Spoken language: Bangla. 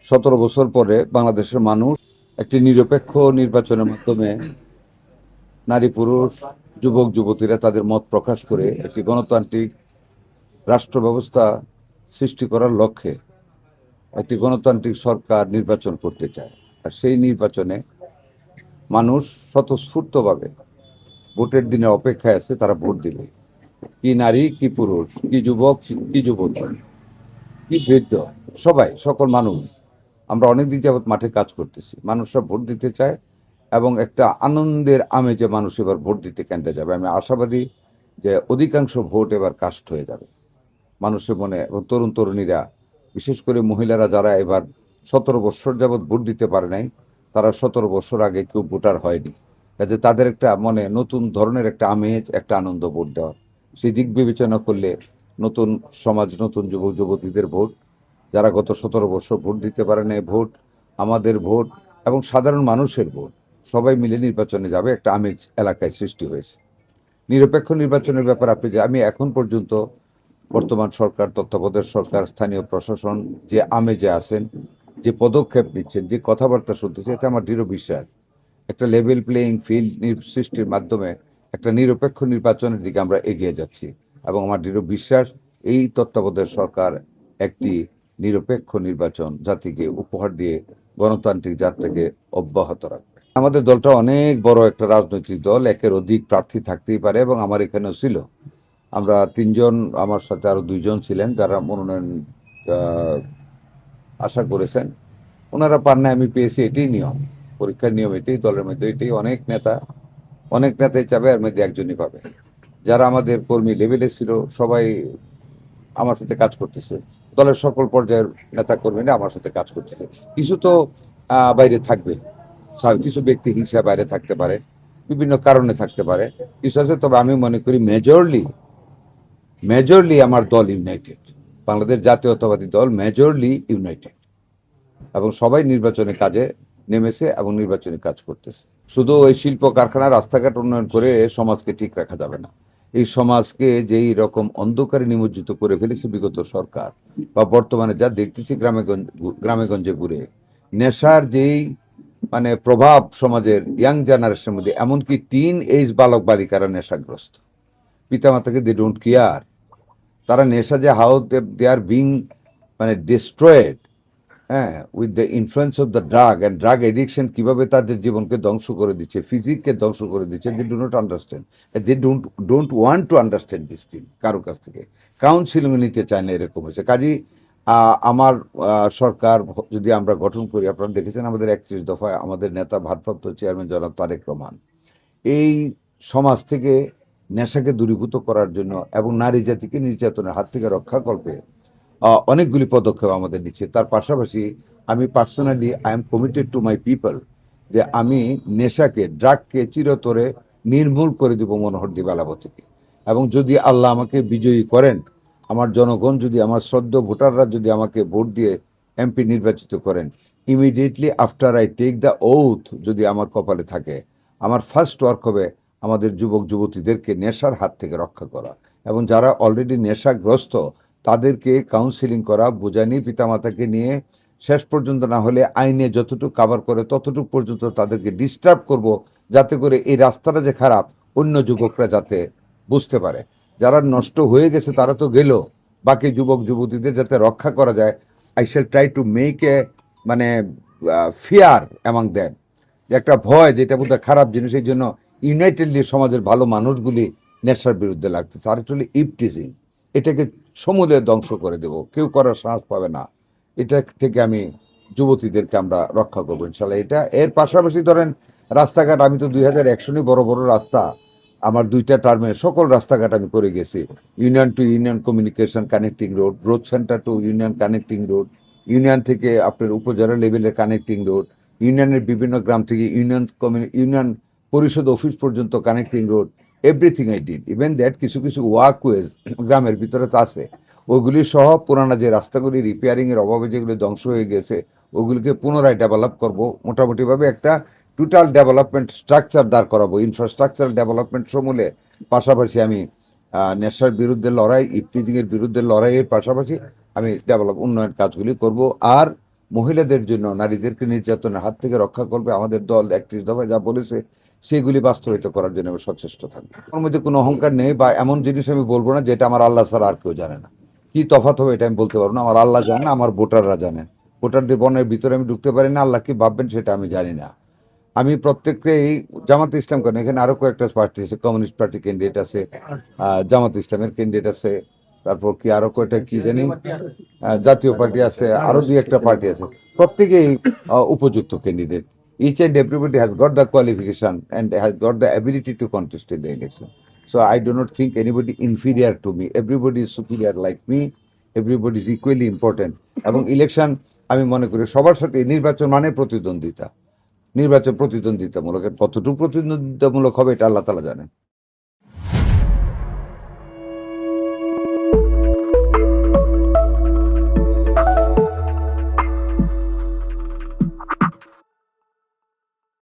17 বছর পরে বাংলাদেশের মানুষ একটি নিরপেক্ষ নির্বাচনের মাধ্যমে নারী পুরুষ যুবক যুবতীরা তাদের মত প্রকাশ করে একটি গণতান্ত্রিক রাষ্ট্র ব্যবস্থা সৃষ্টি করার লক্ষ্যে একটি গণতান্ত্রিক সরকার নির্বাচন করতে চায়। আর সেই নির্বাচনে মানুষ স্বতঃস্ফূর্তভাবে ভোটের দিনে অপেক্ষায় আছে, তারা ভোট দিবে। কি নারী, কি পুরুষ, কি যুবক, কি যুবতী, কি বৃদ্ধ, সবাই, সকল মানুষ। আমরা অনেকদিন যাবৎ মাঠে কাজ করতেছি, মানুষরা ভোট দিতে চায় এবং একটা আনন্দের আমেজে মানুষ এবার ভোট দিতে কেন্দ্রে যাবে। আমি আশাবাদী যে অধিকাংশ ভোট এবার কাস্ট হয়ে যাবে মানুষের মনে। এবং তরুণ তরুণীরা, বিশেষ করে মহিলারা যারা এবার 17 বছর যাবৎ ভোট দিতে পারে নাই, তারা 17 বছর আগে কেউ ভোটার হয়নি, কাজে তাদের একটা মনে নতুন ধরনের একটা আমেজ, একটা আনন্দ ভোট দেওয়া। সেই দিক বিবেচনা করলে নতুন সমাজ, নতুন যুবক যুবতীদের ভোট, যারা গত 17 বছর ভোট দিতে পারে নাই ভোট, আমাদের ভোট এবং সাধারণ মানুষের ভোট, সবাই মিলে নির্বাচনে যাবে, একটা আমেজ এলাকায় সৃষ্টি হয়েছে। নিরপেক্ষ নির্বাচনের ব্যাপারে আপনি যে, আমি এখন পর্যন্ত বর্তমান সরকার, তত্ত্বাবধায়ক সরকার, স্থানীয় প্রশাসন যে আমেজে আছেন, যে পদক্ষেপ নিচ্ছেন, যে কথাবার্তা শুনতেছে, এতে আমার দৃঢ় বিশ্বাস একটা লেভেল প্লেয়িং ফিল্ড সৃষ্টির মাধ্যমে একটা নিরপেক্ষ নির্বাচনের দিকে আমরা এগিয়ে যাচ্ছি। এবং আমার দৃঢ় বিশ্বাস এই তত্ত্বাবধায়ক সরকার একটি নিরপেক্ষ নির্বাচন জাতিকে উপহার দিয়ে গণতান্ত্রিক যাত্রাকে অব্যাহত রাখবে। আমাদের দলটা অনেক বড় একটা রাজনৈতিক দল, একের অধিক প্রার্থী থাকতেই পারে এবং আমার এখানেও ছিল। আমরা 3জন, আমার সাথে আরো 2জন ছিলেন যারা মনোনয়ন আশা করেছেন। ওনারা পান না, আমি পেয়েছি, এটাই নিয়ম, পরীক্ষার নিয়ম এটাই, দলের মধ্যে এটাই। অনেক নেতাই চাবে, এর মধ্যে একজনই পাবে। যারা আমাদের কর্মী লেভেলে ছিল সবাই আমার সাথে কাজ করতেছে, দলের সকল পর্যায়ের নেতা কর্মীরা আমার সাথে কাজ করতেছে। কিছু তো বাইরে থাকবে, কিছু ব্যক্তি হিংসা বাইরে থাকতে পারে, বিভিন্ন কারণে থাকতে পারে, কিছু আছে। তবে আমি মনে করি মেজরলি আমার দল ইউনাইটেড, বাংলাদেশ জাতীয়তাবাদী দল মেজরলি ইউনাইটেড, এবং সবাই নির্বাচনী কাজে নেমেছে এবং নির্বাচনী কাজ করতেছে। শুধু ওই শিল্প কারখানা, রাস্তাঘাট উন্নয়ন করে সমাজকে ঠিক রাখা যাবে না। এই সমাজকে যেই রকম অন্ধকারে নিমজ্জিত করে ফেলেছে বিগত সরকার, বা বর্তমানে যা দেখতেছি গ্রামে গঞ্জে ঘুরে, নেশার যেই মানে প্রভাব সমাজের ইয়াং জেনারেশনের মধ্যে, এমনকি টিন এজ বালক বালিকারা নেশাগ্রস্ত, পিতামাতাকে দে ডোন্ট কেয়ার। তারা নেশা যে হাউ দে আর বিং মানে ডিস্ট্রয়েড, হ্যাঁ, with the influence of the drug and drug addiction, কিভাবে তাদের জীবনকে ধ্বংস করে দিচ্ছে, ফিজিককে ধ্বংস করে দিচ্ছে। They do not understand, they don't want to understand this thing. কারো কাছ থেকে কাউন্সিলিং নিতে চায় না, এরকম হয়েছে। কাজেই আমার সরকার যদি আমরা গঠন করি, আপনারা দেখেছেন আমাদের 31 দফায় আমাদের নেতা ভারপ্রাপ্ত চেয়ারম্যান জনাব তারেক রহমান এই সমাজ থেকে নেশাকে দূরীভূত করার জন্য এবং নারী জাতিকে নির্যাতনের হাত থেকে রক্ষা করবে অনেকগুলি পদক্ষেপ আমাদের নিচ্ছে। তার পাশাপাশি আমি personally I am committed to my people, যে আমি নেশাকে, ড্রাগকে চিরতরে নির্মূল করে দেব মনোহরদী বেলাবো থেকে। এবং যদি আল্লাহ আমাকে বিজয়ী করেন, আমার জনগণ যদি, আমার শ্রদ্ধেয় ভোটাররা যদি আমাকে ভোট দিয়ে এমপি নির্বাচিত করেন, immediately after I take the oath, যদি আমার কপালে থাকে, আমার ফার্স্ট ওয়ার্ক হবে আমাদের যুবক যুবতীদেরকে নেশার হাত থেকে রক্ষা করা, এবং যারা অলরেডি নেশাগ্রস্ত তাদেরকে কাউন্সিলিং করা, বোঝানি, পিতামাতাকে নিয়ে শেষ পর্যন্ত, না হলে আইনে যতটুকু কাভার করে ততটুকু পর্যন্ত তাদেরকে ডিস্টার্ব করব, যাতে করে এই রাস্তাটা যে খারাপ অন্য যুবকরা যাতে বুঝতে পারে। যারা নষ্ট হয়ে গেছে তারা তো গেল, বাকি যুবক যুবতীদের যাতে রক্ষা করা যায়। I shall try to make a মানে ফিয়ার অ্যামাং দেম, একটা ভয়, যেটা বোধহয় খারাপ জিনিস। এই জন্য ইউনাইটেডলি সমাজের ভালো মানুষগুলি নেশার বিরুদ্ধে লাগতেছে। আর এটা হলো ইপটিজিং, এটাকে সমূলে ধ্বংস করে দেব, কেউ করার সাহস পাবে না। এটা থেকে আমি যুবতীদেরকে আমরা রক্ষা করবো ইনশাল্লাহ। এটা এর পাশাপাশি ধরেন রাস্তাঘাট, আমি তো 2001 সনে বড় বড় রাস্তা, আমার 2টা টার্মে সকল রাস্তাঘাট আমি করে গেছি। Union to union communication connecting road, growth centre to union connecting road, union থেকে আপনার উপজেলা লেভেলের কানেক্টিং রোড, ইউনিয়নের বিভিন্ন গ্রাম থেকে ইউনিয়ন পরিষদ অফিস পর্যন্ত connecting road, everything I did. Even that কিছু কিছু ওয়াকওয়েজ গ্রামের ভিতরে তো আছে, ওইগুলি সহ পুরানা যে রাস্তাগুলি রিপেয়ারিংয়ের অভাবে যেগুলি ধ্বংস হয়ে গেছে, ওগুলিকে পুনরায় ডেভেলপ করব। মোটামুটিভাবে একটা টোটাল ডেভেলপমেন্ট স্ট্রাকচার দাঁড় করাবো, ইনফ্রাস্ট্রাকচার ডেভেলপমেন্ট সমূলে। পাশাপাশি আমি নেশার বিরুদ্ধে লড়াই, ইপটিজিংয়ের বিরুদ্ধে লড়াইয়ের পাশাপাশি আমি উন্নয়ন কাজগুলি করব। আর মহিলাদের জন্য, নারীদেরকে নির্যাতনের হাত থেকে রক্ষা করবে। আমাদের দল 31 দফায় যা বলেছে সেগুলি বাস্তবায়িত করার জন্য আমি সচেষ্ট থাকবো। আমার মধ্যে কোনো অহংকার নেই, বা এমন জিনিস আমি বলবো না যেটা আমার আল্লাহ ছাড়া আর কেউ জানে না। কি তফাৎ হবে এটা আমি বলতে পারবো না। আমার আল্লাহ জানেন, আমার ভোটাররা জানেন। ভোটারদের বনের ভিতরে আমি ঢুকতে পারি না, আল্লাহ কি ভাববেন সেটা আমি জানি না। আমি প্রত্যেককেই জামাত ইসলাম করেন, এখানে আরো কয়েকটা পার্টি আছে, কমিউনিস্ট পার্টি ক্যান্ডিডেট আছে, জামাত ইসলামের ক্যান্ডিডেট আছে, তারপর কি আরো কয়টা কি জানি, জাতীয় পার্টি আছে, আরো দুই একটা পার্টি আছে। প্রত্যেকেই উপযুক্ত candidate. Each and everybody has got the qualification and has got the ability to contest in the election. So I do not think anybody inferior to me. Everybody is superior like me. Everybody is equally important. এবং ইলেকশন আমি মনে করি সবার সাথে, নির্বাচন মানে প্রতিদ্বন্দ্বিতা। নির্বাচন প্রতিদ্বন্দ্বিতামূলক, কতটুকু প্রতিদ্বন্দ্বিতামূলক হবে এটা আল্লাহ তাআলা জানেন।